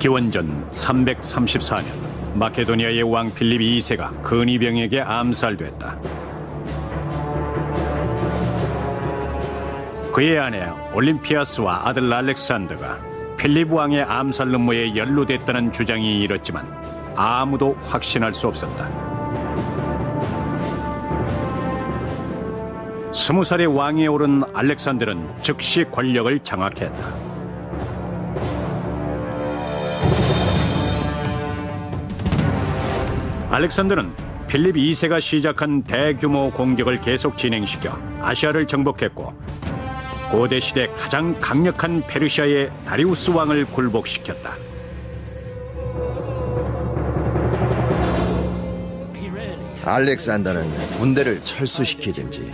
기원전 334년 마케도니아의 왕 필립 2세가 근위병에게 암살됐다. 그의 아내 올림피아스와 아들 알렉산더가 필립 왕의 암살 음모에 연루됐다는 주장이 이렇지만 아무도 확신할 수 없었다. 20살의 왕위에 오른 알렉산더는 즉시 권력을 장악했다. 알렉산더는 필립 2세가 시작한 대규모 공격을 계속 진행시켜 아시아를 정복했고 고대 시대 가장 강력한 페르시아의 다리우스 왕을 굴복시켰다. 알렉산더는 군대를 철수시키든지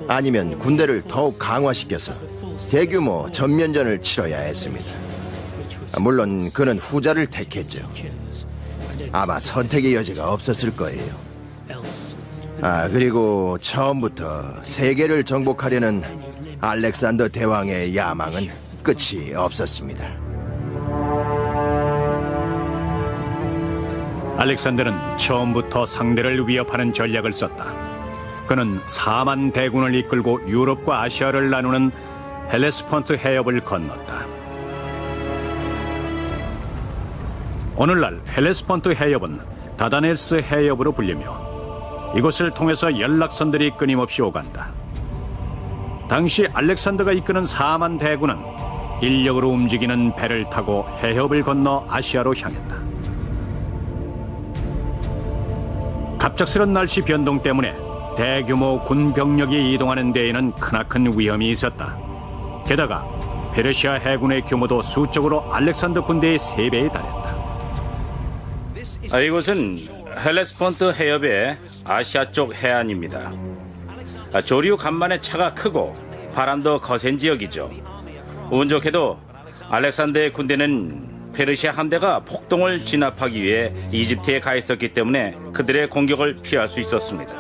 아니면 군대를 더욱 강화시켜서 대규모 전면전을 치러야 했습니다. 물론 그는 후자를 택했죠. 아마 선택의 여지가 없었을 거예요. 그리고 처음부터 세계를 정복하려는 알렉산더 대왕의 야망은 끝이 없었습니다. 알렉산더는 처음부터 상대를 위협하는 전략을 썼다. 그는 4만 대군을 이끌고 유럽과 아시아를 나누는 헬레스폰트 해협을 건넜다. 오늘날 헬레스폰트 해협은 다다넬스 해협으로 불리며 이곳을 통해서 연락선들이 끊임없이 오간다. 당시 알렉산더가 이끄는 4만 대군은 인력으로 움직이는 배를 타고 해협을 건너 아시아로 향했다. 갑작스런 날씨 변동 때문에 대규모 군 병력이 이동하는 데에는 크나큰 위험이 있었다. 게다가 페르시아 해군의 규모도 수적으로 알렉산더 군대의 3배에 달했다. 이곳은 헬레스폰트 해협의 아시아 쪽 해안입니다. 조류 간만에 차가 크고 바람도 거센 지역이죠. 운 좋게도 알렉산더의 군대는 페르시아 함대가 폭동을 진압하기 위해 이집트에 가 있었기 때문에 그들의 공격을 피할 수 있었습니다.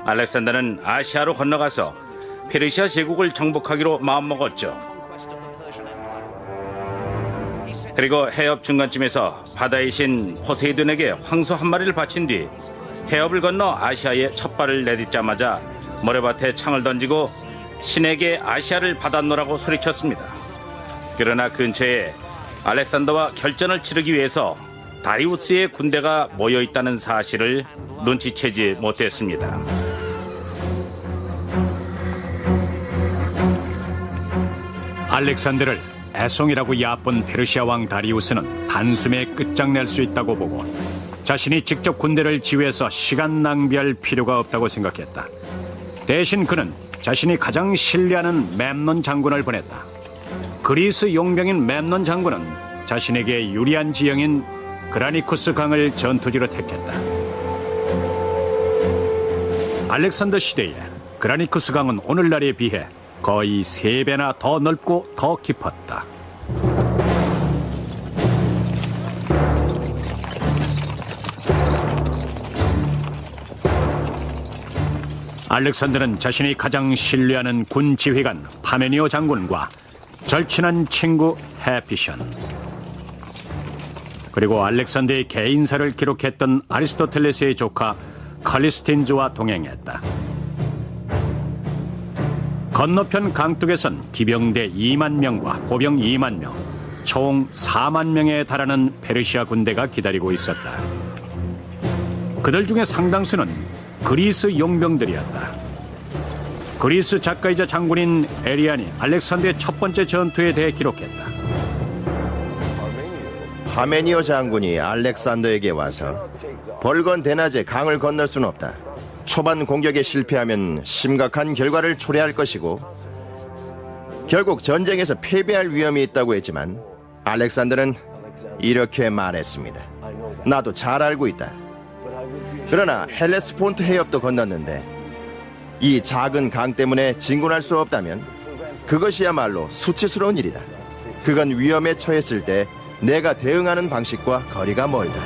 알렉산더는 아시아로 건너가서 페르시아 제국을 정복하기로 마음먹었죠. 그리고 해협 중간쯤에서 바다의 신 포세이돈에게 황소 한 마리를 바친 뒤 해협을 건너 아시아에 첫 발을 내딛자마자 모래밭에 창을 던지고 신에게 아시아를 받아놓으라고 소리쳤습니다. 그러나 근처에 알렉산더와 결전을 치르기 위해서 다리우스의 군대가 모여있다는 사실을 눈치채지 못했습니다. 알렉산더를 애송이라고 야쁜 페르시아 왕 다리우스는 단숨에 끝장낼 수 있다고 보고 자신이 직접 군대를 지휘해서 시간 낭비할 필요가 없다고 생각했다. 대신 그는 자신이 가장 신뢰하는 멤논 장군을 보냈다. 그리스 용병인 멤논 장군은 자신에게 유리한 지형인 그라니쿠스 강을 전투지로 택했다. 알렉산더 시대에 그라니쿠스 강은 오늘날에 비해 거의 3배나 더 넓고 더 깊었다. 알렉산더는 자신이 가장 신뢰하는 군 지휘관 파메니오 장군과 절친한 친구 헤피션, 그리고 알렉산더의 개인사를 기록했던 아리스토텔레스의 조카 칼리스틴즈와 동행했다. 건너편 강둑에선 기병대 2만 명과 보병 2만 명, 총 4만 명에 달하는 페르시아 군대가 기다리고 있었다. 그들 중에 상당수는 그리스 용병들이었다. 그리스 작가이자 장군인 에리안이 알렉산더의 첫 번째 전투에 대해 기록했다. 파메니오 장군이 알렉산더에게 와서 벌건 대낮에 강을 건널 수는 없다. 초반 공격에 실패하면 심각한 결과를 초래할 것이고 결국 전쟁에서 패배할 위험이 있다고 했지만 알렉산더는 이렇게 말했습니다. 나도 잘 알고 있다. 그러나 헬레스폰트 해협도 건넜는데 이 작은 강 때문에 진군할 수 없다면 그것이야말로 수치스러운 일이다. 그건 위험에 처했을 때 내가 대응하는 방식과 거리가 멀다.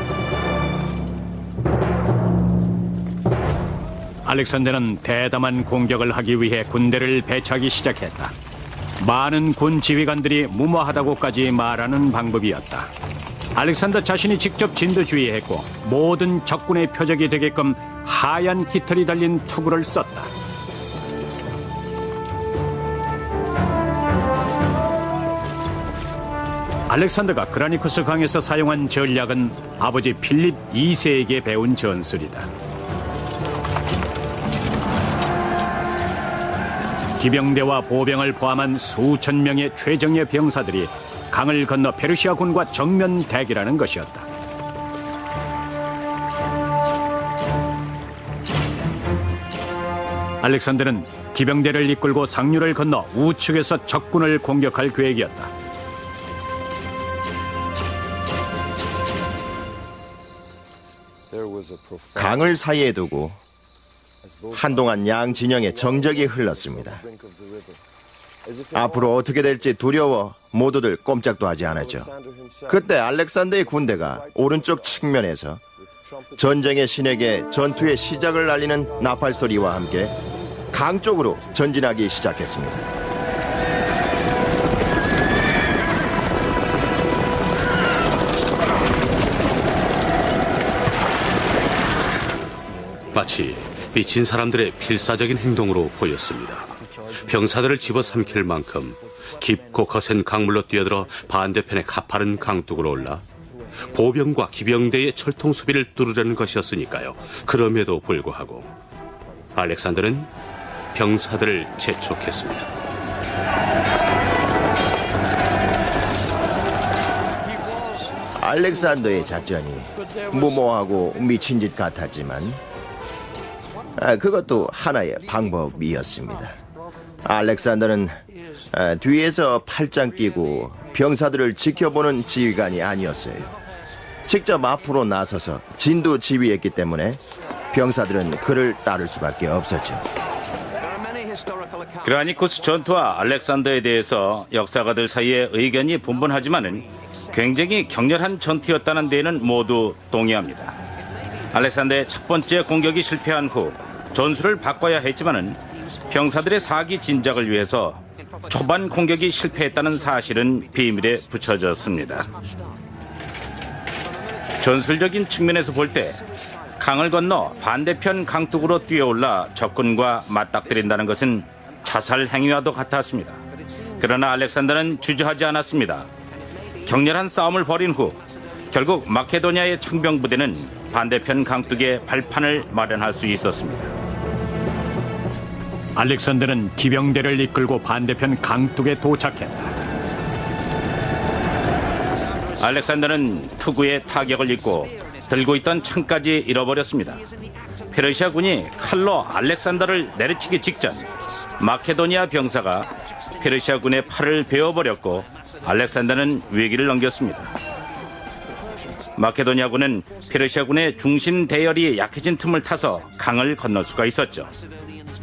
알렉산더는 대담한 공격을 하기 위해 군대를 배치하기 시작했다. 많은 군 지휘관들이 무모하다고까지 말하는 방법이었다. 알렉산더 자신이 직접 진두지휘했고 모든 적군의 표적이 되게끔 하얀 깃털이 달린 투구를 썼다. 알렉산더가 그라니쿠스 강에서 사용한 전략은 아버지 필립 2세에게 배운 전술이다. 기병대와 보병을 포함한 수천 명의 최정예 병사들이 강을 건너 페르시아군과 정면 대결하는 것이었다. 알렉산더는 기병대를 이끌고 상류를 건너 우측에서 적군을 공격할 계획이었다. 강을 사이에 두고 한동안 양 진영의 정적이 흘렀습니다. 앞으로 어떻게 될지 두려워 모두들 꼼짝도 하지 않았죠. 그때 알렉산더의 군대가 오른쪽 측면에서 전쟁의 신에게 전투의 시작을 알리는 나팔 소리와 함께 강 쪽으로 전진하기 시작했습니다. 마치 미친 사람들의 필사적인 행동으로 보였습니다. 병사들을 집어삼킬 만큼 깊고 거센 강물로 뛰어들어 반대편의 가파른 강둑으로 올라 보병과 기병대의 철통 수비를 뚫으려는 것이었으니까요. 그럼에도 불구하고 알렉산더는 병사들을 재촉했습니다. 알렉산더의 작전이 무모하고 미친 짓 같았지만 그것도 하나의 방법이었습니다. 알렉산더는 뒤에서 팔짱 끼고 병사들을 지켜보는 지휘관이 아니었어요. 직접 앞으로 나서서 진두 지휘했기 때문에 병사들은 그를 따를 수밖에 없었죠. 그라니쿠스 전투와 알렉산더에 대해서 역사가들 사이에 의견이 분분하지만은 굉장히 격렬한 전투였다는 데에는 모두 동의합니다. 알렉산더의 첫 번째 공격이 실패한 후 전술을 바꿔야 했지만은 병사들의 사기 진작을 위해서 초반 공격이 실패했다는 사실은 비밀에 붙여졌습니다. 전술적인 측면에서 볼 때 강을 건너 반대편 강둑으로 뛰어올라 적군과 맞닥뜨린다는 것은 자살 행위와도 같았습니다. 그러나 알렉산더는 주저하지 않았습니다. 격렬한 싸움을 벌인 후 결국 마케도니아의 창병부대는 반대편 강둑에 발판을 마련할 수 있었습니다. 알렉산더는 기병대를 이끌고 반대편 강둑에 도착했다. 알렉산더는 투구의 타격을 입고 들고 있던 창까지 잃어버렸습니다. 페르시아군이 칼로 알렉산더를 내리치기 직전 마케도니아 병사가 페르시아군의 팔을 베어버렸고 알렉산더는 위기를 넘겼습니다. 마케도니아군은 페르시아군의 중심 대열이 약해진 틈을 타서 강을 건널 수가 있었죠.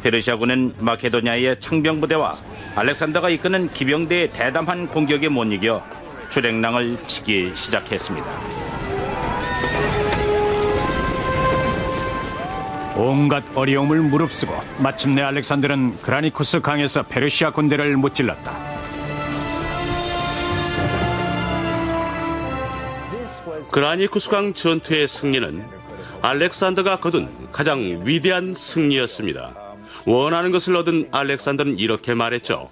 페르시아군은 마케도니아의 창병부대와 알렉산더가 이끄는 기병대의 대담한 공격에 못 이겨 주랭랑을 치기 시작했습니다. 온갖 어려움을 무릅쓰고 마침내 알렉산더는 그라니쿠스 강에서 페르시아 군대를 무찔렀다. 그라니쿠스강 전투의 승리는 알렉산더가 거둔 가장 위대한 승리였습니다. 원하는 것을 얻은 알렉산더는 이렇게 말했죠.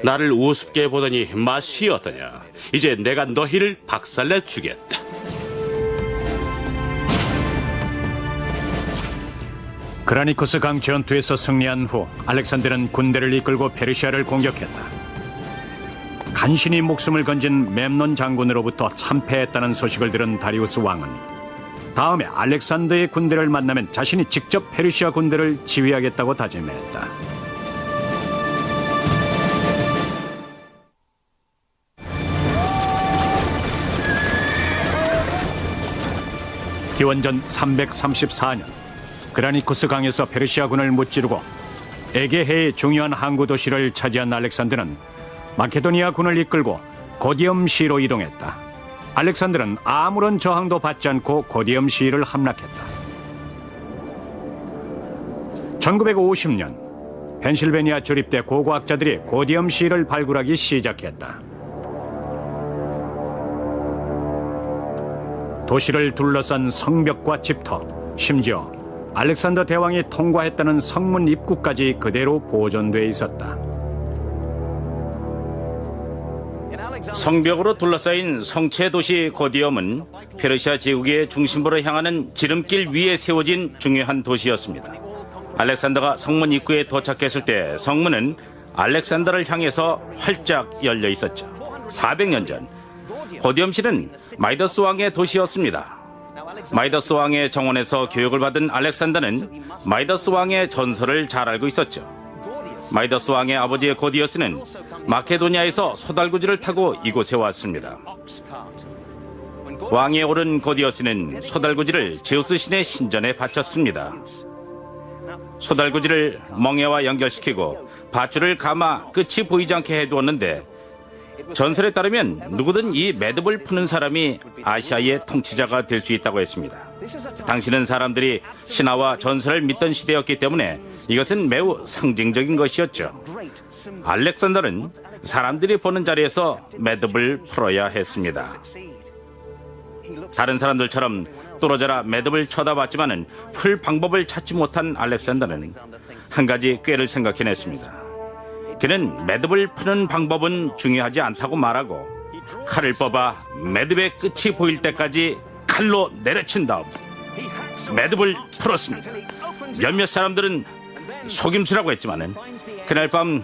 나를 우습게 보더니 맛이 어떠냐. 이제 내가 너희를 박살내 주겠다. 그라니쿠스 강 전투에서 승리한 후 알렉산더는 군대를 이끌고 페르시아를 공격했다. 간신히 목숨을 건진 멤논 장군으로부터 참패했다는 소식을 들은 다리우스 왕은 다음에 알렉산더의 군대를 만나면 자신이 직접 페르시아 군대를 지휘하겠다고 다짐했다. 기원전 334년 그라니쿠스 강에서 페르시아군을 무찌르고 에게해의 중요한 항구 도시를 차지한 알렉산더는 마케도니아 군을 이끌고 고디엄시로 이동했다. 알렉산더는 아무런 저항도 받지 않고 고디엄시를 함락했다. 1950년 펜실베니아 조립대 고고학자들이 고디엄시를 발굴하기 시작했다. 도시를 둘러싼 성벽과 집터, 심지어 알렉산더 대왕이 통과했다는 성문 입구까지 그대로 보존돼 있었다. 성벽으로 둘러싸인 성체 도시 고디엄은 페르시아 제국의 중심부로 향하는 지름길 위에 세워진 중요한 도시였습니다. 알렉산더가 성문 입구에 도착했을 때 성문은 알렉산더를 향해서 활짝 열려 있었죠. 400년 전 고디엄시는 마이더스 왕의 도시였습니다. 마이더스 왕의 정원에서 교육을 받은 알렉산더는 마이더스 왕의 전설을 잘 알고 있었죠. 마이더스 왕의 아버지 고디어스는 마케도니아에서 소달구지를 타고 이곳에 왔습니다. 왕위에 오른 고디어스는 소달구지를 제우스 신의 신전에 바쳤습니다. 소달구지를 멍에와 연결시키고 밧줄을 감아 끝이 보이지 않게 해두었는데, 전설에 따르면 누구든 이 매듭을 푸는 사람이 아시아의 통치자가 될 수 있다고 했습니다. 당시는 사람들이 신화와 전설을 믿던 시대였기 때문에 이것은 매우 상징적인 것이었죠. 알렉산더는 사람들이 보는 자리에서 매듭을 풀어야 했습니다. 다른 사람들처럼 뚫어져라 매듭을 쳐다봤지만은 풀 방법을 찾지 못한 알렉산더는 한 가지 꾀를 생각해냈습니다. 그는 매듭을 푸는 방법은 중요하지 않다고 말하고 칼을 뽑아 매듭의 끝이 보일 때까지 칼로 내려친 다음 매듭을 풀었습니다. 몇몇 사람들은 속임수라고 했지만은 그날 밤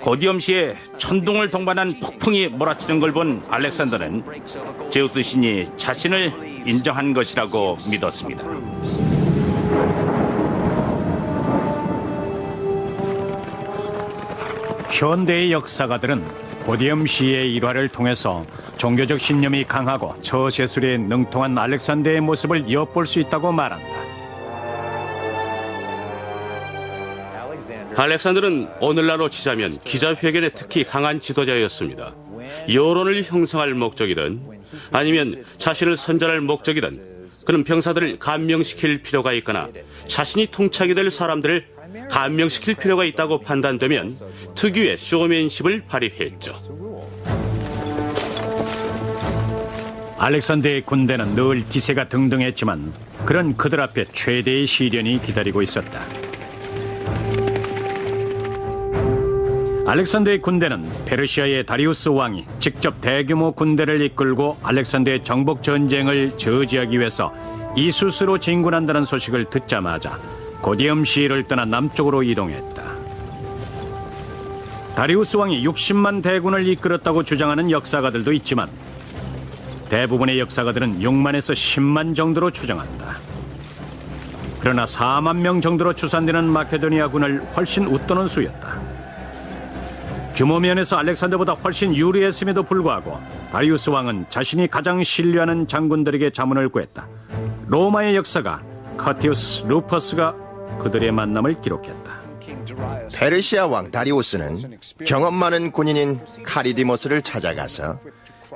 고디엄시에 천둥을 동반한 폭풍이 몰아치는 걸 본 알렉산더는 제우스 신이 자신을 인정한 것이라고 믿었습니다. 현대의 역사가들은 고디엄시의 일화를 통해서 종교적 신념이 강하고 처세술에 능통한 알렉산더의 모습을 엿볼 수 있다고 말한다. 알렉산더는 오늘날로 치자면 기자회견에 특히 강한 지도자였습니다. 여론을 형성할 목적이든 아니면 자신을 선전할 목적이든 그는 병사들을 감명시킬 필요가 있거나 자신이 통치하게 될 사람들을 감명시킬 필요가 있다고 판단되면 특유의 쇼맨십을 발휘했죠. 알렉산더의 군대는 늘 기세가 등등했지만 그런 그들 앞에 최대의 시련이 기다리고 있었다. 알렉산더의 군대는 페르시아의 다리우스 왕이 직접 대규모 군대를 이끌고 알렉산더의 정복 전쟁을 저지하기 위해서 이수스로 진군한다는 소식을 듣자마자 고디엄시를 떠나 남쪽으로 이동했다. 다리우스 왕이 60만 대군을 이끌었다고 주장하는 역사가들도 있지만 대부분의 역사가들은 6만에서 10만 정도로 추정한다. 그러나 4만 명 정도로 추산되는 마케도니아군을 훨씬 웃도는 수였다. 규모 면에서 알렉산더보다 훨씬 유리했음에도 불구하고 다리우스 왕은 자신이 가장 신뢰하는 장군들에게 자문을 구했다. 로마의 역사가 커티우스 루퍼스가 그들의 만남을 기록했다. 페르시아 왕 다리우스는 경험 많은 군인인 카리디모스를 찾아가서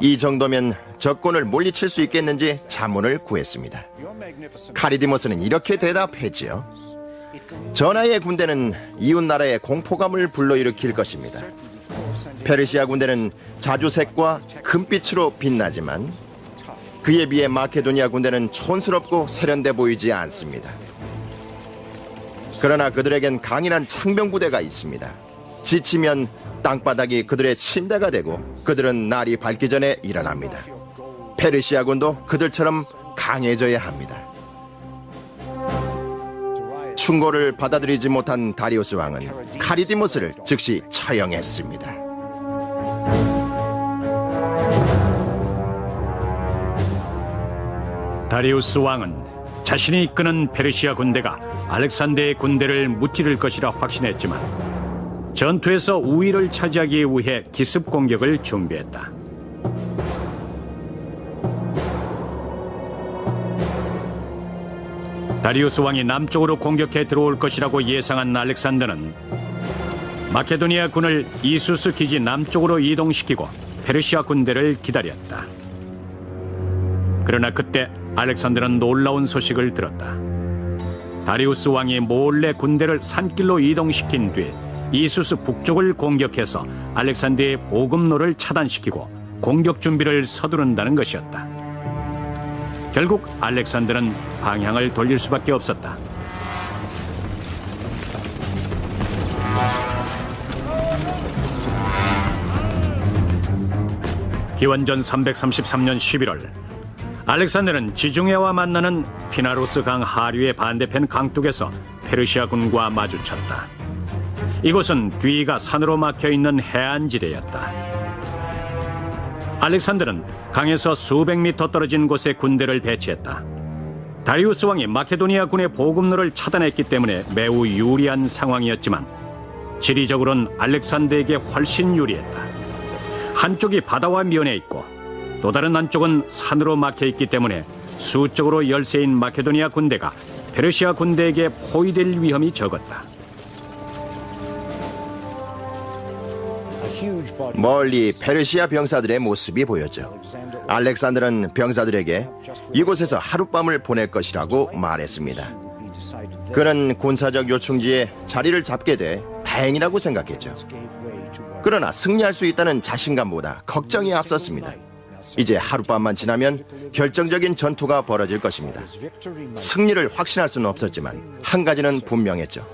이 정도면 적군을 물리칠 수 있겠는지 자문을 구했습니다. 카리디모스는 이렇게 대답했지요. 전하의 군대는 이웃 나라의 공포감을 불러일으킬 것입니다. 페르시아 군대는 자주색과 금빛으로 빛나지만 그에 비해 마케도니아 군대는 촌스럽고 세련돼 보이지 않습니다. 그러나 그들에겐 강인한 창병 부대가 있습니다. 지치면 땅바닥이 그들의 침대가 되고 그들은 날이 밝기 전에 일어납니다. 페르시아 군도 그들처럼 강해져야 합니다. 충고를 받아들이지 못한 다리우스 왕은 카리디모스를 즉시 처형했습니다. 다리우스 왕은 자신이 이끄는 페르시아 군대가 알렉산더의 군대를 무찌를 것이라 확신했지만 전투에서 우위를 차지하기 위해 기습 공격을 준비했다. 다리우스 왕이 남쪽으로 공격해 들어올 것이라고 예상한 알렉산더는 마케도니아 군을 이수스 기지 남쪽으로 이동시키고 페르시아 군대를 기다렸다. 그러나 그때 알렉산더는 놀라운 소식을 들었다. 다리우스 왕이 몰래 군대를 산길로 이동시킨 뒤 이수스 북쪽을 공격해서 알렉산더의 보급로를 차단시키고 공격 준비를 서두른다는 것이었다. 결국 알렉산더는 방향을 돌릴 수밖에 없었다. 기원전 333년 11월 알렉산더는 지중해와 만나는 피나루스 강 하류의 반대편 강둑에서 페르시아군과 마주쳤다. 이곳은 뒤가 산으로 막혀있는 해안지대였다. 알렉산더는 강에서 수백 미터 떨어진 곳에 군대를 배치했다. 다리우스 왕이 마케도니아 군의 보급로를 차단했기 때문에 매우 유리한 상황이었지만 지리적으로는 알렉산더에게 훨씬 유리했다. 한쪽이 바다와 면해 있고 또 다른 한쪽은 산으로 막혀 있기 때문에 수적으로 열세인 마케도니아 군대가 페르시아 군대에게 포위될 위험이 적었다. 멀리 페르시아 병사들의 모습이 보였죠. 알렉산더는 병사들에게 이곳에서 하룻밤을 보낼 것이라고 말했습니다. 그는 군사적 요충지에 자리를 잡게 돼 다행이라고 생각했죠. 그러나 승리할 수 있다는 자신감보다 걱정이 앞섰습니다. 이제 하룻밤만 지나면 결정적인 전투가 벌어질 것입니다. 승리를 확신할 수는 없었지만 한 가지는 분명했죠.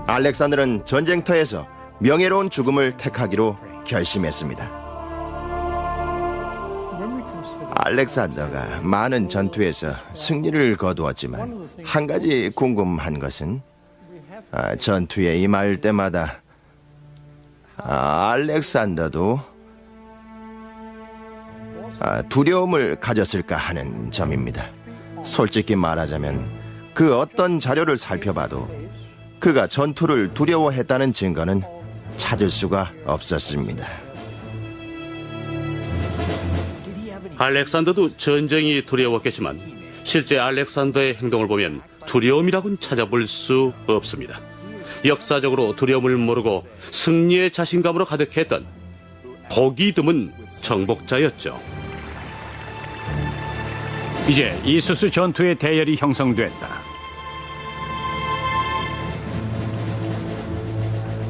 알렉산더는 전쟁터에서 명예로운 죽음을 택하기로 결심했습니다. 알렉산더가 많은 전투에서 승리를 거두었지만 한 가지 궁금한 것은 전투에 임할 때마다 알렉산더도 두려움을 가졌을까 하는 점입니다. 솔직히 말하자면 그 어떤 자료를 살펴봐도 그가 전투를 두려워했다는 증거는 찾을 수가 없었습니다. 알렉산더도 전쟁이 두려웠겠지만 실제 알렉산더의 행동을 보면 두려움이라고는 찾아볼 수 없습니다. 역사적으로 두려움을 모르고 승리의 자신감으로 가득했던 고기 드문 정복자였죠. 이제 이수스 전투의 대열이 형성됐다.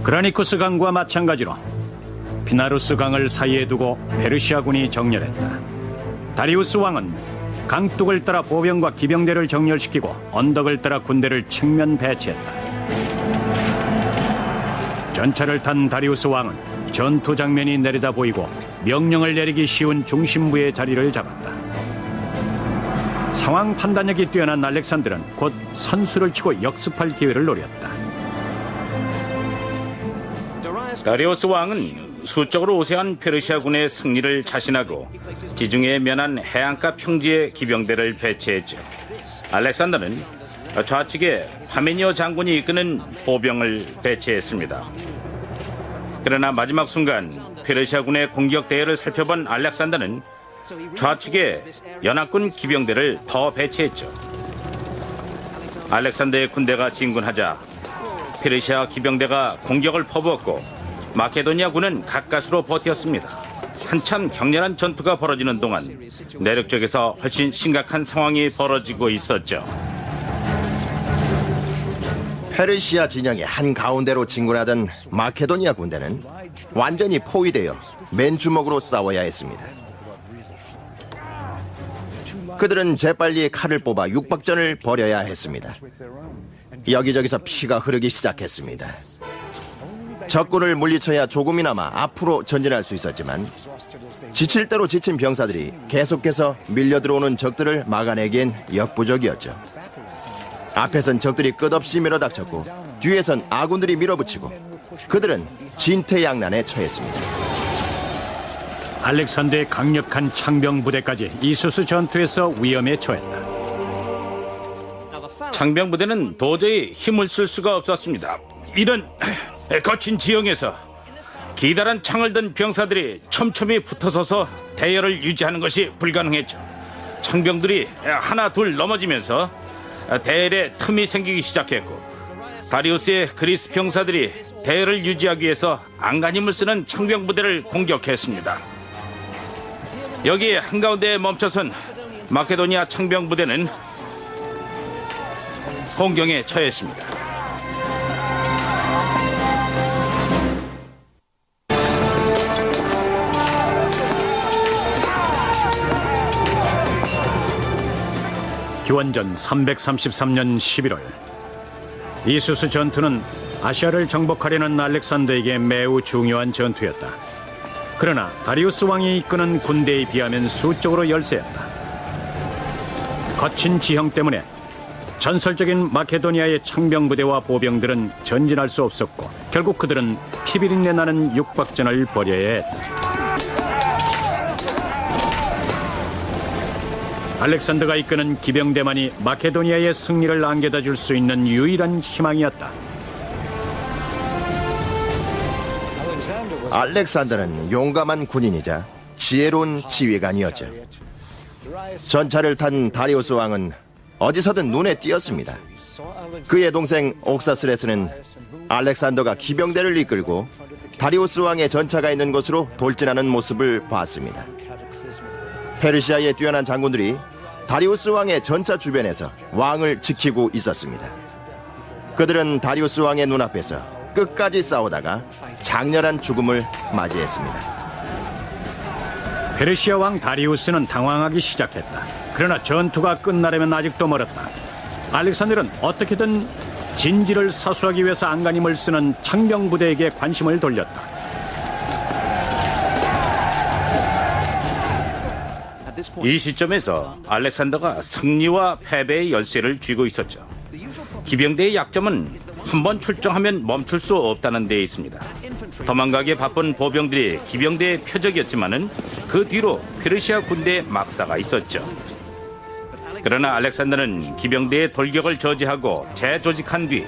그라니쿠스 강과 마찬가지로 피나루스 강을 사이에 두고 페르시아군이 정렬했다. 다리우스 왕은 강둑을 따라 보병과 기병대를 정렬시키고 언덕을 따라 군대를 측면 배치했다. 전차를 탄 다리우스 왕은 전투 장면이 내려다 보이고 명령을 내리기 쉬운 중심부의 자리를 잡았다. 상황 판단력이 뛰어난 알렉산더는 곧 선수를 치고 역습할 기회를 노렸다. 다리우스 왕은 수적으로 우세한 페르시아군의 승리를 자신하고 지중해에 면한 해안가 평지에 기병대를 배치했죠. 알렉산더는 좌측에 파메니오 장군이 이끄는 보병을 배치했습니다. 그러나 마지막 순간 페르시아군의 공격 대열을 살펴본 알렉산더는 좌측에 연합군 기병대를 더 배치했죠. 알렉산더의 군대가 진군하자 페르시아 기병대가 공격을 퍼부었고 마케도니아군은 가까스로 버텼습니다. 한참 격렬한 전투가 벌어지는 동안 내륙 쪽에서 훨씬 심각한 상황이 벌어지고 있었죠. 페르시아 진영의 한가운데로 진군하던 마케도니아 군대는 완전히 포위되어 맨주먹으로 싸워야 했습니다. 그들은 재빨리 칼을 뽑아 육박전을 벌여야 했습니다. 여기저기서 피가 흐르기 시작했습니다. 적군을 물리쳐야 조금이나마 앞으로 전진할 수 있었지만 지칠 대로 지친 병사들이 계속해서 밀려들어오는 적들을 막아내기엔 역부족이었죠. 앞에선 적들이 끝없이 밀어닥쳤고 뒤에선 아군들이 밀어붙이고 그들은 진퇴양난에 처했습니다. 알렉산더의 강력한 창병 부대까지 이수스 전투에서 위험에 처했다. 창병 부대는 도저히 힘을 쓸 수가 없었습니다. 이런 거친 지형에서 기다란 창을 든 병사들이 촘촘히 붙어서서 대열을 유지하는 것이 불가능했죠. 창병들이 하나 둘 넘어지면서 대열에 틈이 생기기 시작했고 다리우스의 그리스 병사들이 대열을 유지하기 위해서 안간힘을 쓰는 창병 부대를 공격했습니다. 여기 한가운데에 멈춰선 마케도니아 창병 부대는 공경에 처했습니다. 기원전 333년 11월 이수스 전투는 아시아를 정복하려는 알렉산더에게 매우 중요한 전투였다. 그러나 다리우스 왕이 이끄는 군대에 비하면 수적으로 열세였다. 거친 지형 때문에 전설적인 마케도니아의 창병부대와 보병들은 전진할 수 없었고 결국 그들은 피비린내 나는 육박전을 벌여야 했다. 알렉산더가 이끄는 기병대만이 마케도니아의 승리를 안겨다 줄 수 있는 유일한 희망이었다. 알렉산더는 용감한 군인이자 지혜로운 지휘관이었죠. 전차를 탄 다리우스 왕은 어디서든 눈에 띄었습니다. 그의 동생 옥사스레스는 알렉산더가 기병대를 이끌고 다리우스 왕의 전차가 있는 곳으로 돌진하는 모습을 봤습니다. 페르시아의 뛰어난 장군들이 다리우스 왕의 전차 주변에서 왕을 지키고 있었습니다. 그들은 다리우스 왕의 눈앞에서 끝까지 싸우다가 장렬한 죽음을 맞이했습니다. 페르시아 왕 다리우스는 당황하기 시작했다. 그러나 전투가 끝나려면 아직도 멀었다. 알렉산더는 어떻게든 진지를 사수하기 위해서 안간힘을 쓰는 창병부대에게 관심을 돌렸다. 이 시점에서 알렉산더가 승리와 패배의 열쇠를 쥐고 있었죠. 기병대의 약점은 한번 출정하면 멈출 수 없다는 데에 있습니다. 도망가기에 바쁜 보병들이 기병대의 표적이었지만은 그 뒤로 페르시아 군대의 막사가 있었죠. 그러나 알렉산더는 기병대의 돌격을 저지하고 재조직한 뒤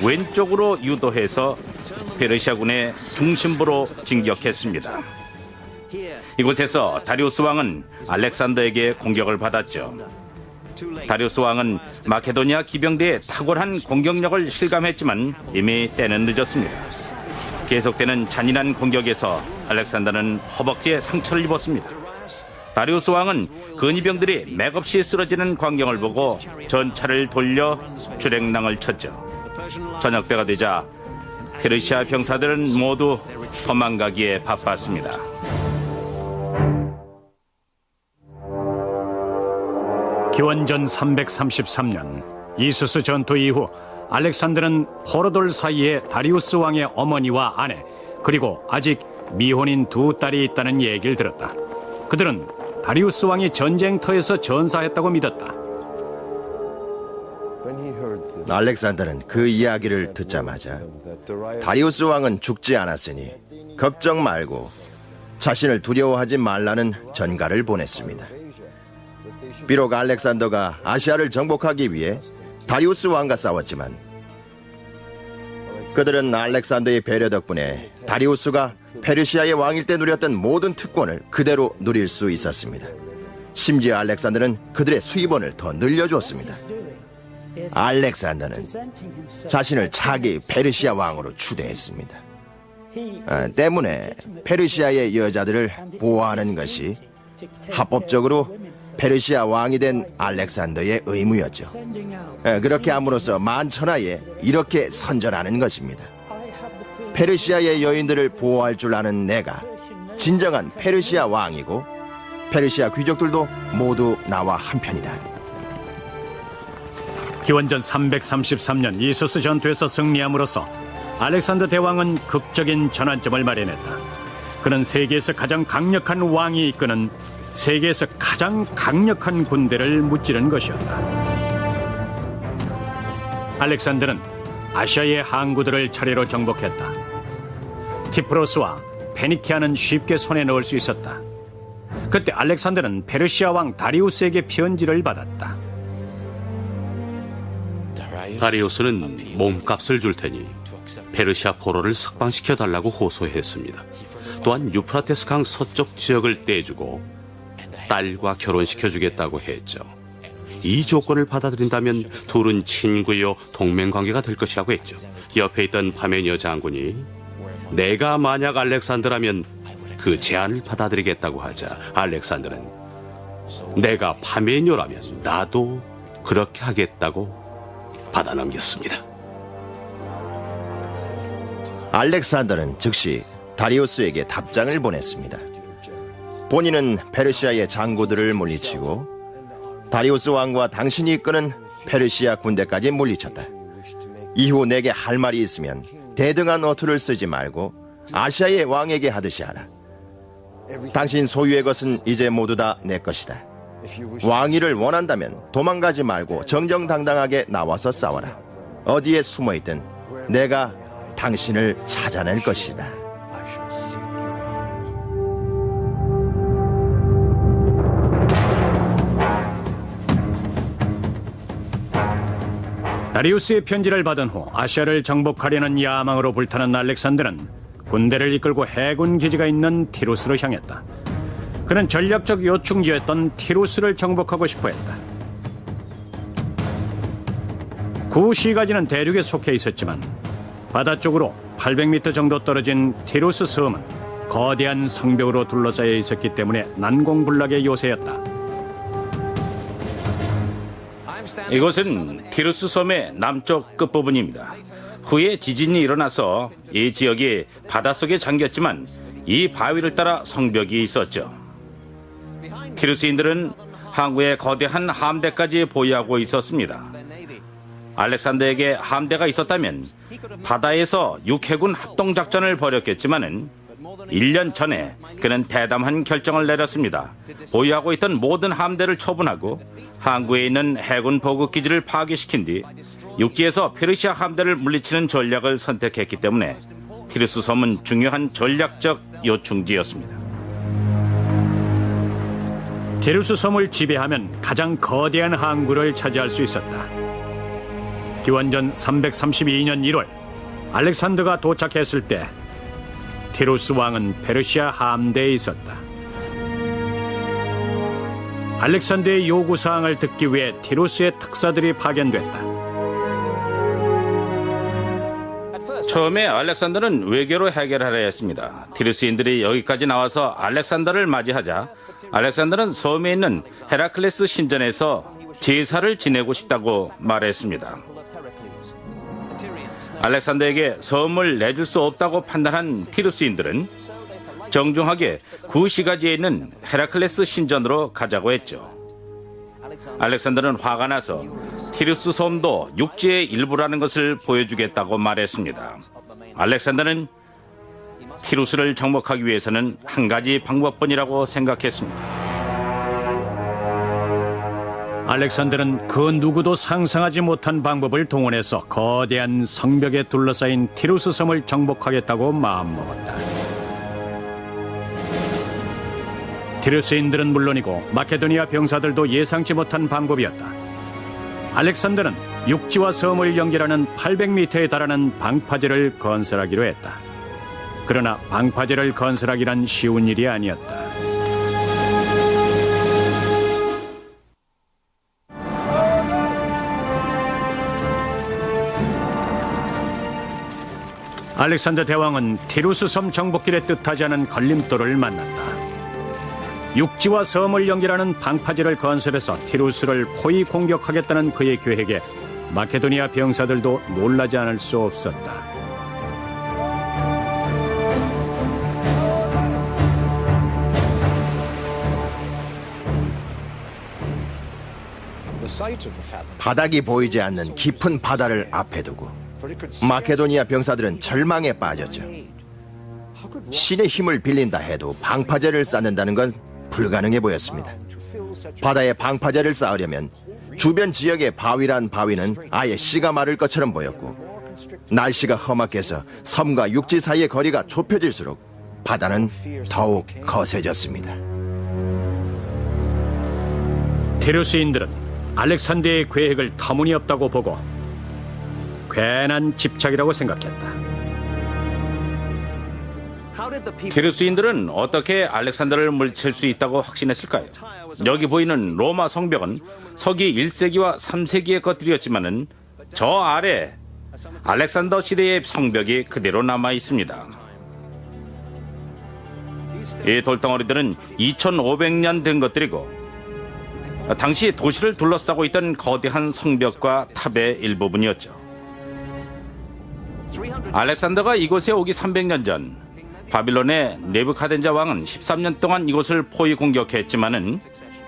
왼쪽으로 유도해서 페르시아군의 중심부로 진격했습니다. 이곳에서 다리우스 왕은 알렉산더에게 공격을 받았죠. 다리우스 왕은 마케도니아 기병대의 탁월한 공격력을 실감했지만 이미 때는 늦었습니다. 계속되는 잔인한 공격에서 알렉산더는 허벅지에 상처를 입었습니다. 다리우스 왕은 근위병들이 맥없이 쓰러지는 광경을 보고 전차를 돌려 주랭랑을 쳤죠. 저녁때가 되자 페르시아 병사들은 모두 도망가기에 바빴습니다. 기원전 333년 이수스 전투 이후 알렉산더는 포로돌 사이에 다리우스 왕의 어머니와 아내 그리고 아직 미혼인 두 딸이 있다는 얘기를 들었다. 그들은 다리우스 왕이 전쟁터에서 전사했다고 믿었다. 알렉산더는 그 이야기를 듣자마자 다리우스 왕은 죽지 않았으니 걱정 말고 자신을 두려워하지 말라는 전가를 보냈습니다. 비록 알렉산더가 아시아를 정복하기 위해 다리우스 왕과 싸웠지만 그들은 알렉산더의 배려 덕분에 다리우스가 페르시아의 왕일 때 누렸던 모든 특권을 그대로 누릴 수 있었습니다. 심지어 알렉산더는 그들의 수입원을 더 늘려주었습니다. 알렉산더는 자신을 차기 페르시아 왕으로 추대했습니다. 때문에 페르시아의 여자들을 보호하는 것이 합법적으로 페르시아 왕이 된 알렉산더의 의무였죠. 그렇게 함으로써 만천하에 이렇게 선전하는 것입니다. 페르시아의 여인들을 보호할 줄 아는 내가 진정한 페르시아 왕이고 페르시아 귀족들도 모두 나와 한편이다. 기원전 333년 이수스 전투에서 승리함으로써 알렉산더 대왕은 극적인 전환점을 마련했다. 그는 세계에서 가장 강력한 왕이 이끄는 세계에서 가장 강력한 군대를 무찌른 것이었다. 알렉산더는 아시아의 항구들을 차례로 정복했다. 키프로스와 페니키아는 쉽게 손에 넣을 수 있었다. 그때 알렉산더는 페르시아 왕 다리우스에게 편지를 받았다. 다리우스는 몸값을 줄 테니 페르시아 포로를 석방시켜달라고 호소했습니다. 또한 유프라테스 강 서쪽 지역을 떼주고 딸과 결혼시켜주겠다고 했죠. 이 조건을 받아들인다면 둘은 친구요 동맹관계가 될 것이라고 했죠. 옆에 있던 파메니어 장군이 내가 만약 알렉산더라면 그 제안을 받아들이겠다고 하자 알렉산더는 내가 파메니어라면 나도 그렇게 하겠다고 받아넘겼습니다. 알렉산더는 즉시 다리우스에게 답장을 보냈습니다. 본인은 페르시아의 장고들을 물리치고 다리우스 왕과 당신이 이끄는 페르시아 군대까지 물리쳤다. 이후 내게 할 말이 있으면 대등한 어투를 쓰지 말고 아시아의 왕에게 하듯이 하라. 당신 소유의 것은 이제 모두 다 내 것이다. 왕위를 원한다면 도망가지 말고 정정당당하게 나와서 싸워라. 어디에 숨어있든 내가 당신을 찾아낼 것이다. 다리우스의 편지를 받은 후 아시아를 정복하려는 야망으로 불타는 알렉산더는 군대를 이끌고 해군 기지가 있는 티루스로 향했다. 그는 전략적 요충지였던 티루스를 정복하고 싶어 했다. 구시가지는 대륙에 속해 있었지만 바다 쪽으로 800m 정도 떨어진 티루스 섬은 거대한 성벽으로 둘러싸여 있었기 때문에 난공불락의 요새였다. 이곳은 티루스 섬의 남쪽 끝부분입니다. 후에 지진이 일어나서 이 지역이 바닷속에 잠겼지만 이 바위를 따라 성벽이 있었죠. 티루스인들은 항구에 거대한 함대까지 보유하고 있었습니다. 알렉산더에게 함대가 있었다면 바다에서 육해군 합동작전을 벌였겠지만은 1년 전에 그는 대담한 결정을 내렸습니다. 보유하고 있던 모든 함대를 처분하고 항구에 있는 해군 보급기지를 파괴시킨 뒤 육지에서 페르시아 함대를 물리치는 전략을 선택했기 때문에 티루스 섬은 중요한 전략적 요충지였습니다. 티루스 섬을 지배하면 가장 거대한 항구를 차지할 수 있었다. 기원전 332년 1월 알렉산더가 도착했을 때 티루스 왕은 페르시아 함대에 있었다. 알렉산더의 요구사항을 듣기 위해 티루스의 특사들이 파견됐다. 처음에 알렉산더는 외교로 해결하려 했습니다. 티루스인들이 여기까지 나와서 알렉산더를 맞이하자 알렉산더는 섬에 있는 헤라클레스 신전에서 제사를 지내고 싶다고 말했습니다. 알렉산더에게 섬을 내줄 수 없다고 판단한 티루스인들은 정중하게 구시가지에 있는 헤라클레스 신전으로 가자고 했죠. 알렉산더는 화가 나서 티루스 섬도 육지의 일부라는 것을 보여주겠다고 말했습니다. 알렉산더는 티루스를 정복하기 위해서는 한 가지 방법뿐이라고 생각했습니다. 알렉산더는 그 누구도 상상하지 못한 방법을 동원해서 거대한 성벽에 둘러싸인 티루스 섬을 정복하겠다고 마음먹었다. 티루스인들은 물론이고 마케도니아 병사들도 예상치 못한 방법이었다. 알렉산더는 육지와 섬을 연결하는 800m에 달하는 방파제를 건설하기로 했다. 그러나 방파제를 건설하기란 쉬운 일이 아니었다. 알렉산더 대왕은 티루스 섬 정복길에 뜻하지 않은 걸림돌을 만났다. 육지와 섬을 연결하는 방파제를 건설해서 티루스를 포위 공격하겠다는 그의 계획에 마케도니아 병사들도 놀라지 않을 수 없었다. 바닥이 보이지 않는 깊은 바다를 앞에 두고 마케도니아 병사들은 절망에 빠졌죠. 신의 힘을 빌린다 해도 방파제를 쌓는다는 건 불가능해 보였습니다. 바다에 방파제를 쌓으려면 주변 지역의 바위란 바위는 아예 씨가 마를 것처럼 보였고 날씨가 험악해서 섬과 육지 사이의 거리가 좁혀질수록 바다는 더욱 거세졌습니다. 티루스인들은 알렉산더의 계획을 터무니없다고 보고 괜한 집착이라고 생각했다. 티루스인들은 어떻게 알렉산더를 물칠 수 있다고 확신했을까요? 여기 보이는 로마 성벽은 서기 1세기와 3세기의 것들이었지만은 저 아래 알렉산더 시대의 성벽이 그대로 남아 있습니다. 이 돌덩어리들은 2500년 된 것들이고 당시 도시를 둘러싸고 있던 거대한 성벽과 탑의 일부분이었죠. 알렉산더가 이곳에 오기 300년 전 바빌론의 네부카덴자 왕은 13년 동안 이곳을 포위 공격했지만은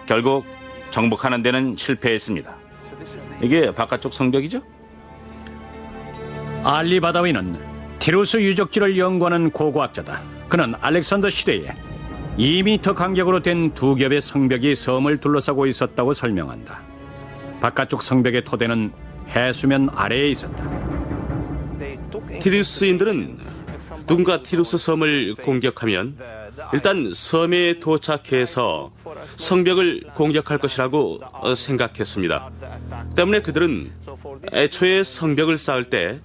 결국 정복하는 데는 실패했습니다. 이게 바깥쪽 성벽이죠? 알리 바다위는 티루스 유적지를 연구하는 고고학자다. 그는 알렉산더 시대에 2m 간격으로 된 두 겹의 성벽이 섬을 둘러싸고 있었다고 설명한다. 바깥쪽 성벽의 토대는 해수면 아래에 있었다. 티루스인들은 누군가 티루스 섬을 공격하면 일단 섬에 도착해서 성벽을 공격할 것이라고 생각했습니다. 때문에 그들은 애초에 성벽을 쌓을 때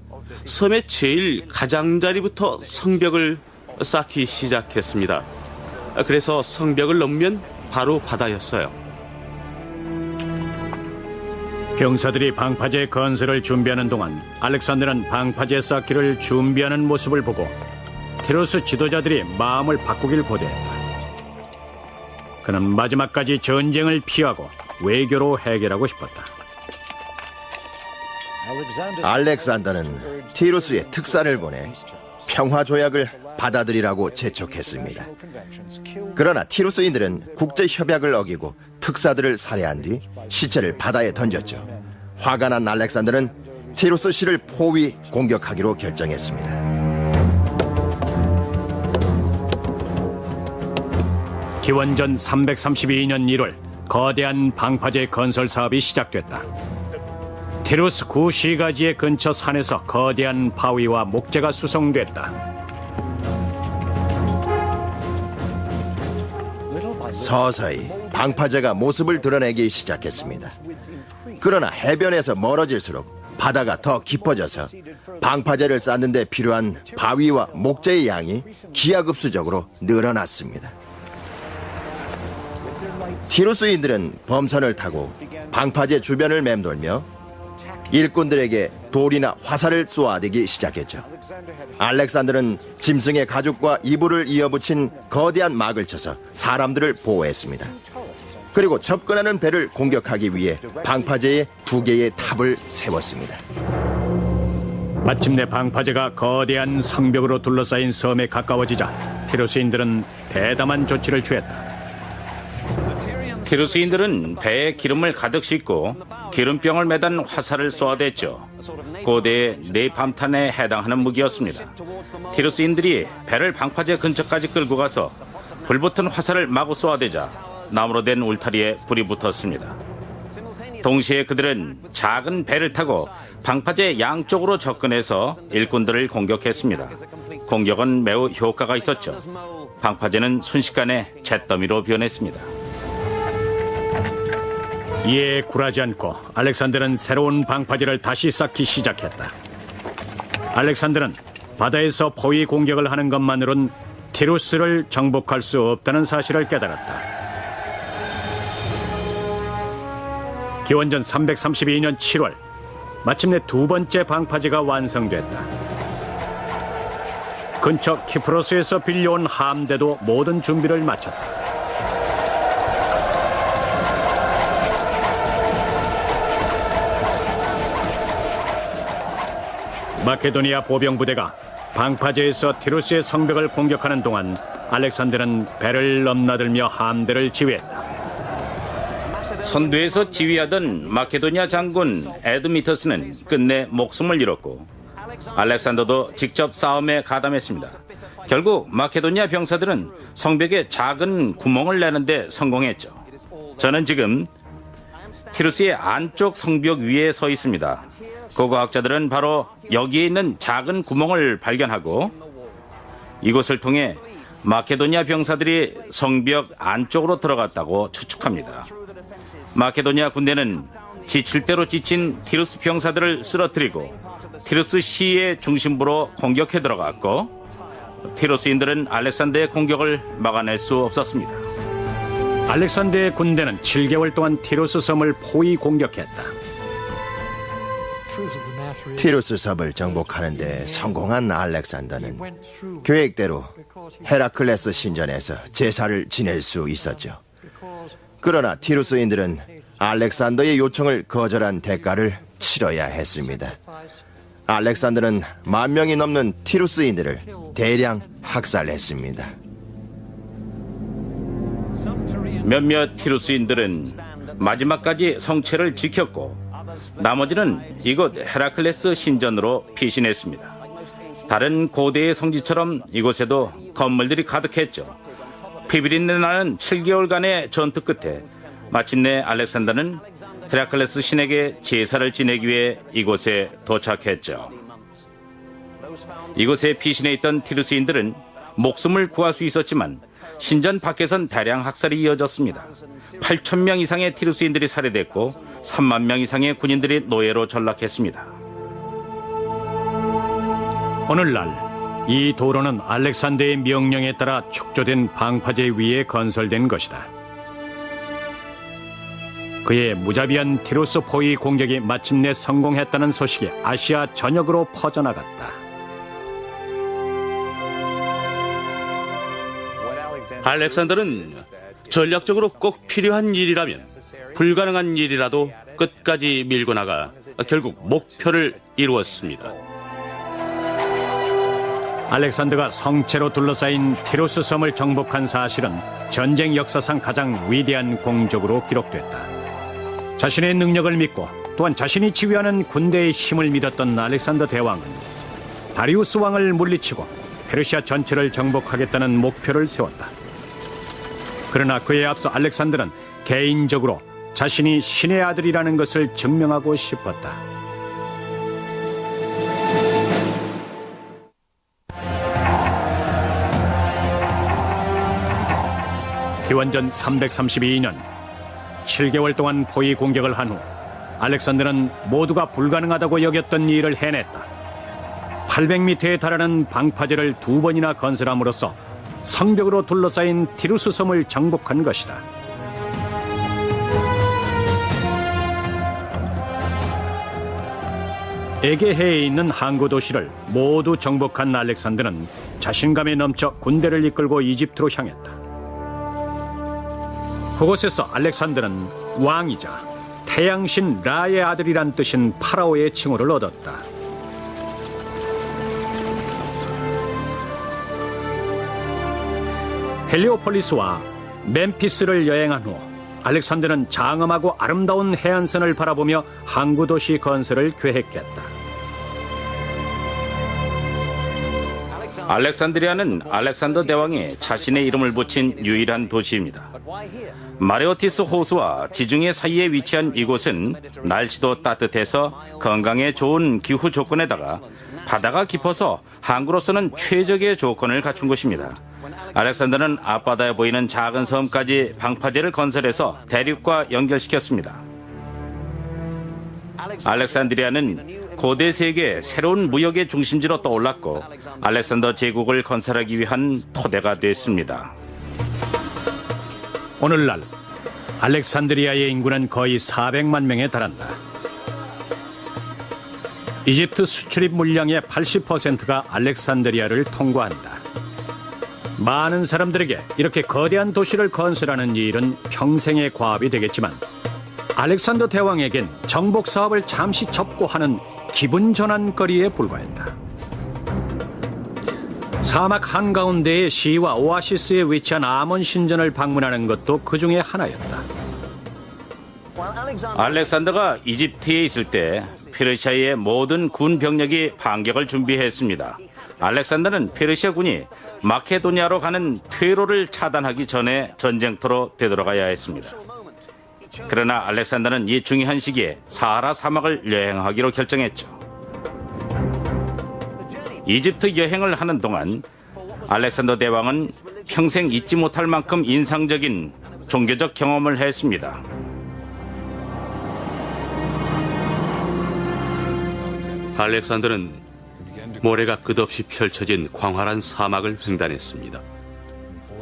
섬의 제일 가장자리부터 성벽을 쌓기 시작했습니다. 그래서 성벽을 넘으면 바로 바다였어요. 병사들이 방파제 건설을 준비하는 동안 알렉산더는 방파제 쌓기를 준비하는 모습을 보고 티루스 지도자들이 마음을 바꾸길 고대했다. 그는 마지막까지 전쟁을 피하고 외교로 해결하고 싶었다. 알렉산더는 티루스에 특사를 보내 평화 조약을 받아들이라고 재촉했습니다. 그러나 티루스인들은 국제 협약을 어기고 특사들을 살해한 뒤 시체를 바다에 던졌죠. 화가 난 알렉산더는 티루스 시를 포위 공격하기로 결정했습니다. 기원전 332년 1월 거대한 방파제 건설 사업이 시작됐다. 티루스 구시가지의 근처 산에서 거대한 바위와 목재가 수송됐다. 서서히 방파제가 모습을 드러내기 시작했습니다. 그러나 해변에서 멀어질수록 바다가 더 깊어져서 방파제를 쌓는 데 필요한 바위와 목재의 양이 기하급수적으로 늘어났습니다. 티루스인들은 범선을 타고 방파제 주변을 맴돌며 일꾼들에게 돌이나 화살을 쏘아대기 시작했죠. 알렉산더는 짐승의 가죽과 이불을 이어붙인 거대한 막을 쳐서 사람들을 보호했습니다. 그리고 접근하는 배를 공격하기 위해 방파제에 2개의 탑을 세웠습니다. 마침내 방파제가 거대한 성벽으로 둘러싸인 섬에 가까워지자 티루스인들은 대담한 조치를 취했다. 티루스인들은 배에 기름을 가득 싣고 기름병을 매단 화살을 쏘아댔죠. 고대의 네팜탄에 해당하는 무기였습니다. 티루스인들이 배를 방파제 근처까지 끌고 가서 불붙은 화살을 마구 쏘아대자 나무로 된 울타리에 불이 붙었습니다. 동시에 그들은 작은 배를 타고 방파제 양쪽으로 접근해서 일꾼들을 공격했습니다. 공격은 매우 효과가 있었죠. 방파제는 순식간에 잿더미로 변했습니다. 이에 굴하지 않고 알렉산더는 새로운 방파제를 다시 쌓기 시작했다. 알렉산더는 바다에서 포위 공격을 하는 것만으론 티루스를 정복할 수 없다는 사실을 깨달았다. 기원전 332년 7월 마침내 2번째 방파제가 완성됐다. 근처 키프로스에서 빌려온 함대도 모든 준비를 마쳤다. 마케도니아 보병부대가 방파제에서 티루스의 성벽을 공격하는 동안 알렉산더는 배를 넘나들며 함대를 지휘했다. 선두에서 지휘하던 마케도니아 장군 에드미터스는 끝내 목숨을 잃었고 알렉산더도 직접 싸움에 가담했습니다. 결국 마케도니아 병사들은 성벽에 작은 구멍을 내는데 성공했죠. 저는 지금 티루스의 안쪽 성벽 위에 서 있습니다. 고고학자들은 바로 여기에 있는 작은 구멍을 발견하고 이곳을 통해 마케도니아 병사들이 성벽 안쪽으로 들어갔다고 추측합니다. 마케도니아 군대는 지칠 대로 지친 티루스 병사들을 쓰러뜨리고 티루스 시의 중심부로 공격해 들어갔고 티루스인들은 알렉산더의 공격을 막아낼 수 없었습니다. 알렉산더의 군대는 7개월 동안 티루스 섬을 포위 공격했다. 티루스 섬을 정복하는 데 성공한 알렉산더는 계획대로 헤라클레스 신전에서 제사를 지낼 수 있었죠. 그러나 티루스인들은 알렉산더의 요청을 거절한 대가를 치러야 했습니다. 알렉산더는 10,000명이 넘는 티루스인들을 대량 학살했습니다. 몇몇 티루스인들은 마지막까지 성체를 지켰고 나머지는 이곳 헤라클레스 신전으로 피신했습니다. 다른 고대의 성지처럼 이곳에도 건물들이 가득했죠. 피비린내 나는 7개월간의 전투 끝에 마침내 알렉산더는 헤라클레스 신에게 제사를 지내기 위해 이곳에 도착했죠. 이곳에 피신해 있던 티루스인들은 목숨을 구할 수 있었지만 신전 밖에선 대량 학살이 이어졌습니다. 8,000명 이상의 티루스인들이 살해됐고 3만 명 이상의 군인들이 노예로 전락했습니다. 오늘날 이 도로는 알렉산더의 명령에 따라 축조된 방파제 위에 건설된 것이다. 그의 무자비한 티루스 포위 공격이 마침내 성공했다는 소식이 아시아 전역으로 퍼져나갔다. 알렉산더는 전략적으로 꼭 필요한 일이라면 불가능한 일이라도 끝까지 밀고 나가 결국 목표를 이루었습니다. 알렉산더가 성체로 둘러싸인 티루스 섬을 정복한 사실은 전쟁 역사상 가장 위대한 공적으로 기록됐다. 자신의 능력을 믿고 또한 자신이 지휘하는 군대의 힘을 믿었던 알렉산더 대왕은 다리우스 왕을 물리치고 페르시아 전체를 정복하겠다는 목표를 세웠다. 그러나 그에 앞서 알렉산더는 개인적으로 자신이 신의 아들이라는 것을 증명하고 싶었다. 기원전 332년 7개월 동안 포위 공격을 한 후 알렉산더는 모두가 불가능하다고 여겼던 일을 해냈다. 800m에 달하는 방파제를 2번이나 건설함으로써 성벽으로 둘러싸인 티루스 섬을 정복한 것이다. 에게해에 있는 항구 도시를 모두 정복한 알렉산더는 자신감에 넘쳐 군대를 이끌고 이집트로 향했다. 그곳에서 알렉산더는 왕이자 태양신 라의 아들이란 뜻인 파라오의 칭호를 얻었다. 헬리오폴리스와 멤피스를 여행한 후 알렉산더는 장엄하고 아름다운 해안선을 바라보며 항구 도시 건설을 계획했다. 알렉산드리아는 알렉산더 대왕이 자신의 이름을 붙인 유일한 도시입니다. 마레오티스 호수와 지중해 사이에 위치한 이곳은 날씨도 따뜻해서 건강에 좋은 기후 조건에다가 바다가 깊어서 항구로서는 최적의 조건을 갖춘 곳입니다. 알렉산더는 앞바다에 보이는 작은 섬까지 방파제를 건설해서 대륙과 연결시켰습니다. 알렉산드리아는 고대 세계의 새로운 무역의 중심지로 떠올랐고 알렉산더 제국을 건설하기 위한 토대가 됐습니다. 오늘날 알렉산드리아의 인구는 거의 400만 명에 달한다. 이집트 수출입 물량의 80%가 알렉산드리아를 통과한다. 많은 사람들에게 이렇게 거대한 도시를 건설하는 일은 평생의 과업이 되겠지만 알렉산더 대왕에겐 정복 사업을 잠시 접고 하는 기분 전환거리에 불과했다. 사막 한가운데의 시와 오아시스에 위치한 아몬 신전을 방문하는 것도 그 중에 하나였다. 알렉산더가 이집트에 있을 때 페르시아의 모든 군 병력이 반격을 준비했습니다. 알렉산더는 페르시아 군이 마케도니아로 가는 퇴로를 차단하기 전에 전쟁터로 되돌아가야 했습니다. 그러나 알렉산더는 이 중요한 시기에 사하라 사막을 여행하기로 결정했죠. 이집트 여행을 하는 동안 알렉산더 대왕은 평생 잊지 못할 만큼 인상적인 종교적 경험을 했습니다. 알렉산더는 모래가 끝없이 펼쳐진 광활한 사막을 횡단했습니다.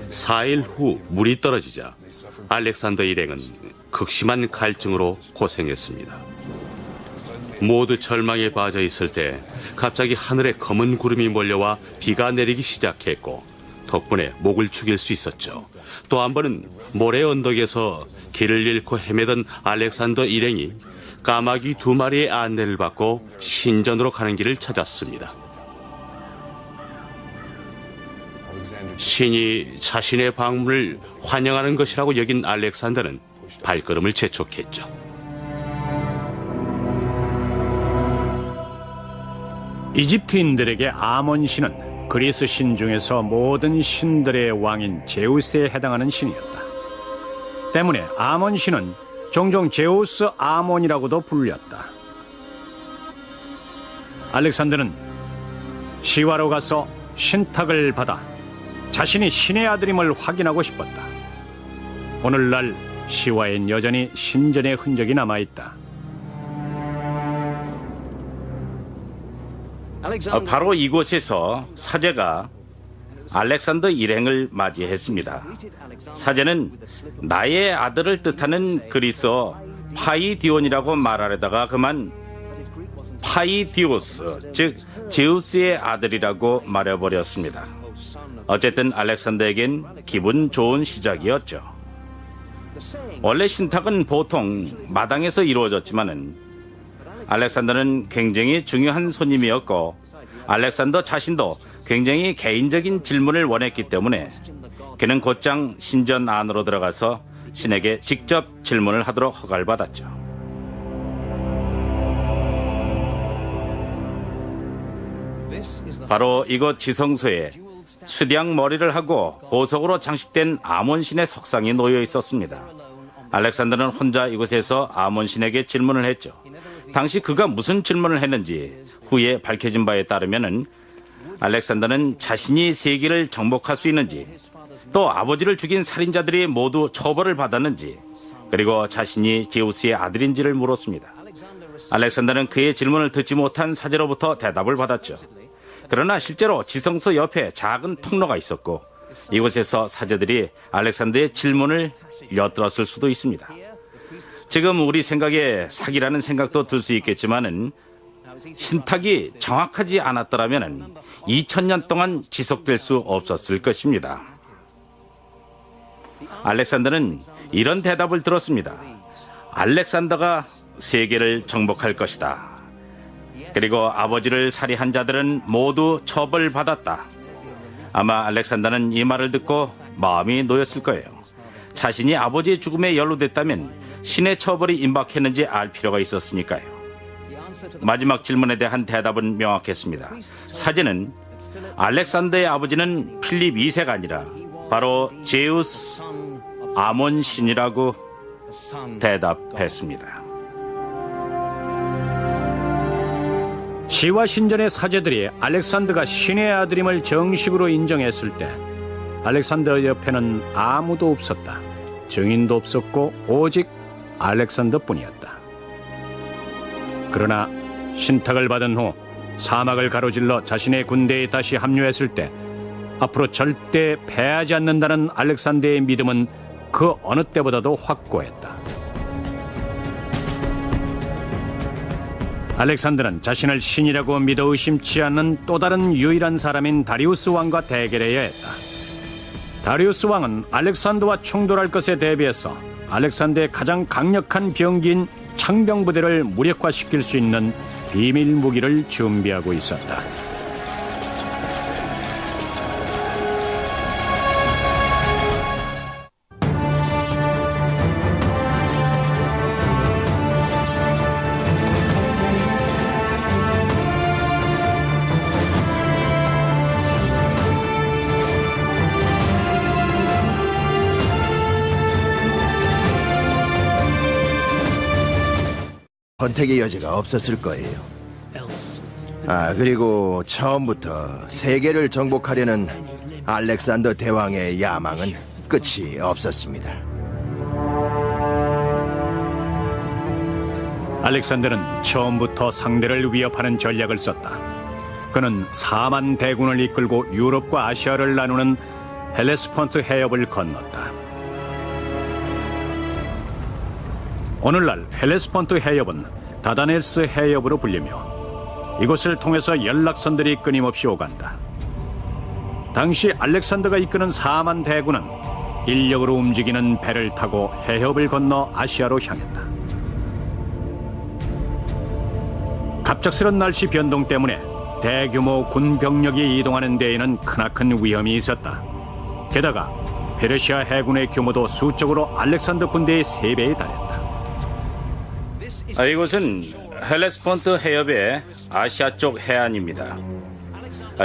4일 후 물이 떨어지자 알렉산더 일행은 극심한 갈증으로 고생했습니다. 모두 절망에 빠져 있을 때 갑자기 하늘에 검은 구름이 몰려와 비가 내리기 시작했고 덕분에 목을 죽일 수 있었죠. 또 한 번은 모래 언덕에서 길을 잃고 헤매던 알렉산더 일행이 까마귀 2마리의 안내를 받고 신전으로 가는 길을 찾았습니다. 신이 자신의 방문을 환영하는 것이라고 여긴 알렉산더는 발걸음을 재촉했죠. 이집트인들에게 아몬 신은 그리스 신 중에서 모든 신들의 왕인 제우스에 해당하는 신이었다. 때문에 아몬 신은 종종 제우스 아몬이라고도 불렸다. 알렉산더는 시와로 가서 신탁을 받아 자신이 신의 아들임을 확인하고 싶었다. 오늘날 시와엔 여전히 신전의 흔적이 남아있다. 바로 이곳에서 사제가 알렉산더 일행을 맞이했습니다. 사제는 나의 아들을 뜻하는 그리스어 파이디온이라고 말하려다가 그만 파이디오스, 즉 제우스의 아들이라고 말해버렸습니다. 어쨌든 알렉산더에겐 기분 좋은 시작이었죠. 원래 신탁은 보통 마당에서 이루어졌지만은 알렉산더는 굉장히 중요한 손님이었고 알렉산더 자신도 굉장히 개인적인 질문을 원했기 때문에 그는 곧장 신전 안으로 들어가서 신에게 직접 질문을 하도록 허가를 받았죠. 바로 이곳 지성소에 수디양 머리를 하고 보석으로 장식된 아몬신의 석상이 놓여 있었습니다. 알렉산더는 혼자 이곳에서 아몬신에게 질문을 했죠. 당시 그가 무슨 질문을 했는지 후에 밝혀진 바에 따르면 알렉산더는 자신이 세계를 정복할 수 있는지, 또 아버지를 죽인 살인자들이 모두 처벌을 받았는지, 그리고 자신이 제우스의 아들인지를 물었습니다. 알렉산더는 그의 질문을 듣지 못한 사제로부터 대답을 받았죠. 그러나 실제로 지성소 옆에 작은 통로가 있었고 이곳에서 사제들이 알렉산더의 질문을 엿들었을 수도 있습니다. 지금 우리 생각에 사기라는 생각도 들 수 있겠지만은 신탁이 정확하지 않았더라면 2000년 동안 지속될 수 없었을 것입니다. 알렉산더는 이런 대답을 들었습니다. 알렉산더가 세계를 정복할 것이다. 그리고 아버지를 살해한 자들은 모두 처벌받았다. 아마 알렉산더는 이 말을 듣고 마음이 놓였을 거예요. 자신이 아버지의 죽음에 연루됐다면 신의 처벌이 임박했는지 알 필요가 있었으니까요. 마지막 질문에 대한 대답은 명확했습니다. 사제는 알렉산더의 아버지는 필립 2세가 아니라 바로 제우스 아몬 신이라고 대답했습니다. 시와 신전의 사제들이 알렉산더가 신의 아들임을 정식으로 인정했을 때 알렉산더 옆에는 아무도 없었다. 증인도 없었고 오직 알렉산더뿐이었다. 그러나 신탁을 받은 후 사막을 가로질러 자신의 군대에 다시 합류했을 때 앞으로 절대 패하지 않는다는 알렉산더의 믿음은 그 어느 때보다도 확고했다. 알렉산더는 자신을 신이라고 믿어 의심치 않는 또 다른 유일한 사람인 다리우스 왕과 대결해야 했다. 다리우스 왕은 알렉산더와 충돌할 것에 대비해서 알렉산더의 가장 강력한 병기인 창병부대를 무력화시킬 수 있는 비밀 무기를 준비하고 있었다. 선택의 여지가 없었을 거예요. 그리고 처음부터 세계를 정복하려는 알렉산더 대왕의 야망은 끝이 없었습니다. 알렉산더는 처음부터 상대를 위협하는 전략을 썼다. 그는 4만 대군을 이끌고 유럽과 아시아를 나누는 헬레스폰트 해협을 건넜다. 오늘날 헬레스폰트 해협은 다다넬스 해협으로 불리며 이곳을 통해서 연락선들이 끊임없이 오간다. 당시 알렉산더가 이끄는 4만 대군은 인력으로 움직이는 배를 타고 해협을 건너 아시아로 향했다. 갑작스런 날씨 변동 때문에 대규모 군 병력이 이동하는 데에는 크나큰 위험이 있었다. 게다가 페르시아 해군의 규모도 수적으로 알렉산더 군대의 3배에 달했다. 이곳은 헬레스폰트 해협의 아시아 쪽 해안입니다.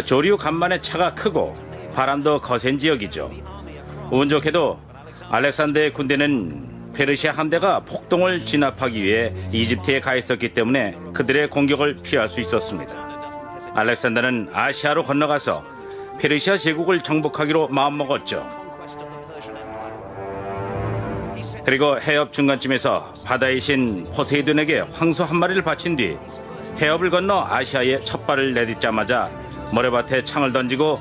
조류 간만에 차가 크고 바람도 거센 지역이죠. 운 좋게도 알렉산더의 군대는 페르시아 함대가 폭동을 진압하기 위해 이집트에 가 있었기 때문에 그들의 공격을 피할 수 있었습니다. 알렉산더는 아시아로 건너가서 페르시아 제국을 정복하기로 마음먹었죠. 그리고 해협 중간쯤에서 바다의 신 포세이돈에게 황소 한 마리를 바친 뒤 해협을 건너 아시아에 첫 발을 내딛자마자 모래밭에 창을 던지고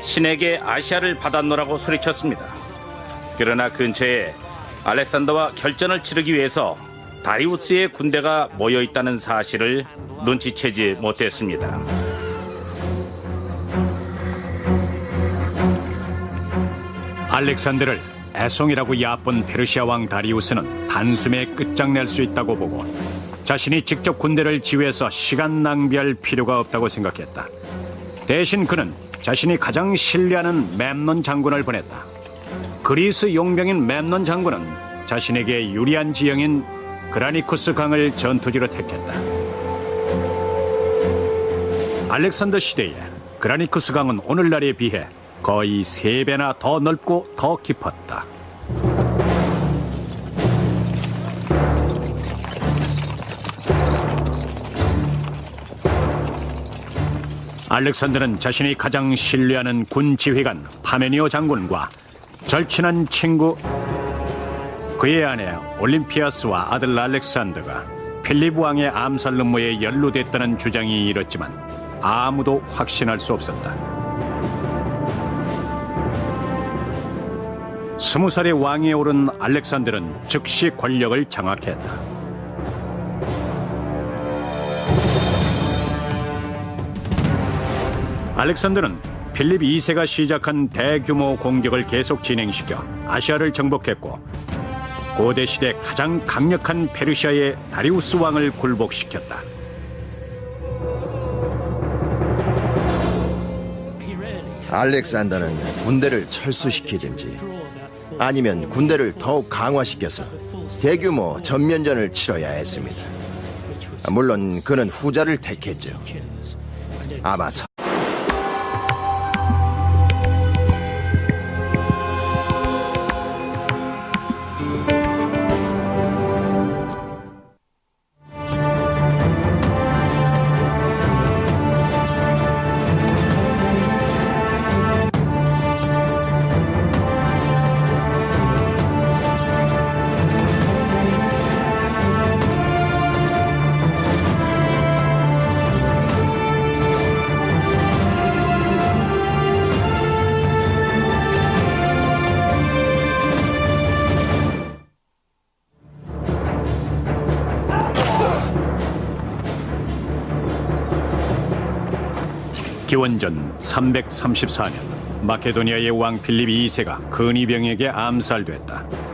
신에게 아시아를 받아놓으라고 소리쳤습니다. 그러나 근처에 알렉산더와 결전을 치르기 위해서 다리우스의 군대가 모여있다는 사실을 눈치채지 못했습니다. 알렉산더를 애송이라고 야쁜 페르시아 왕 다리우스는 단숨에 끝장낼 수 있다고 보고 자신이 직접 군대를 지휘해서 시간 낭비할 필요가 없다고 생각했다. 대신 그는 자신이 가장 신뢰하는 멤논 장군을 보냈다. 그리스 용병인 멤논 장군은 자신에게 유리한 지형인 그라니쿠스 강을 전투지로 택했다. 알렉산더 시대에 그라니쿠스 강은 오늘날에 비해 거의 3배나 더 넓고 더 깊었다. 알렉산더는 자신이 가장 신뢰하는 군 지휘관 파메니오 장군과 절친한 친구 그의 아내 올림피아스와 아들 알렉산더가 필립 왕의 암살 음모에 연루됐다는 주장이 이렇지만 아무도 확신할 수 없었다. 20살의 왕위에 오른 알렉산더는 즉시 권력을 장악했다. 알렉산더는 필립 2세가 시작한 대규모 공격을 계속 진행시켜 아시아를 정복했고 고대 시대 가장 강력한 페르시아의 다리우스 왕을 굴복시켰다. 알렉산더는 군대를 철수시키든지 아니면 군대를 더욱 강화시켜서 대규모 전면전을 치러야 했습니다. 물론 그는 후자를 택했죠. 아마 기원전 334년 마케도니아의 왕 필립 2세가 근위병에게 암살됐다.